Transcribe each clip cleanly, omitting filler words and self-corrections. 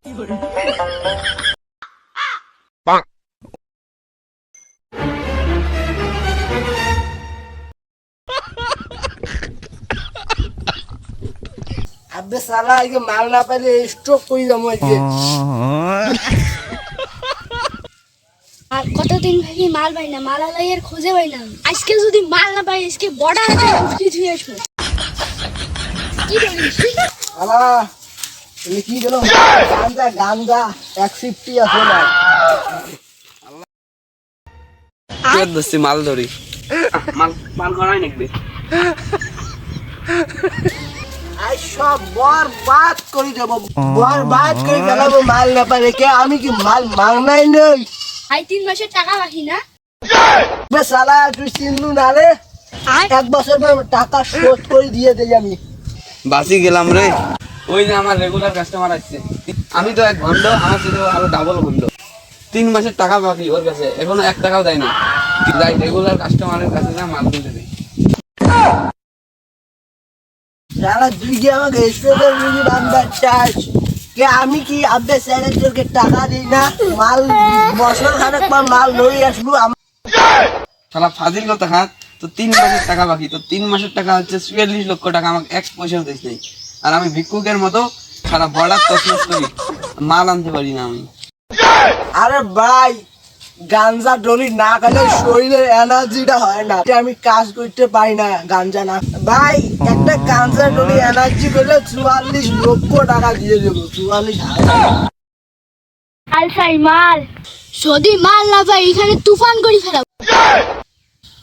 আবে সালা আজকে মাল না পাইলে স্ট্রোক করে যাবো আজকে। আর কতদিন ভাবি মাল পাই না, মাল আলাইয়ের খোঁজে পাই না। আজকে যদি মাল না পাই, আজকে বড় একটা মুশকিল হয়ে আসবে। কি বলিস? আলা তুমি কি দিল গান্দা গান্দা 150 আছে না আর দস্তি মাল ধরি মাল মাল করাই নাকি আই সব বরবাদ করে দেব, বরবাদ করে ফেলাবো মাল না পাইলে। কে আমি কি মাল মাংনাই নেই? আই 3 মাসের টাকা বাকি না। বে সালা তুই চিনলু না রে, 1 বছর পর টাকা শোধ করে দিয়ে দেই আমি। বাসি গেলাম রে। ওই যে আমার রেগুলার কাস্টমার আসছে, আমি তো এক ভন্ড, আমার সাথে আরো ডাবল ভন্ড। 3 মাসের টাকা বাকি ওর কাছে, এখনো 1 টাকাও দেয় না। যাই রেগুলার কাস্টমারের কাছে না মাল কিনতে দেয়। সালা তুই কি আমাকে স্পেশাল রুগী বান্দার চাস? কে আমি কি আব্বে স্যারেজকে টাকা দিই না? মাল বছর খানেক পর মাল লই আসবো। শালা ফাজিল কথা হাত। তো 3 মাসের টাকা বাকি, তো 3 মাসের টাকা হচ্ছে 44 লক্ষ টাকা, আমাকে 1 পয়সাও দিস নাই। আর আমি ভিক্ষুকের মতো সারা বর্ডার তসনস করি, মাল আনতে পারি না আমি। আরে ভাই, গাঞ্জা ডলি না খেলে শরীরের এনার্জিটা হয় না। আমি কাজ করতে পারি না গাঞ্জা না। ভাই একটা গাঞ্জা ডলি এনার্জি পেলে 44 লক্ষ টাকা দিয়ে দেবো। 44,000। আলসাই মাল যদি মাল না পাই, এখানে তুফান করে ফেলাবো।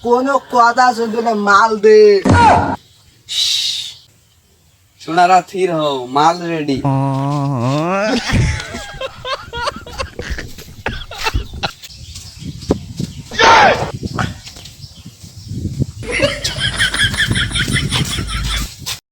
কোনো কথা শুনবে না, মাল দে। সোনারা থির হও, মাল রেডি।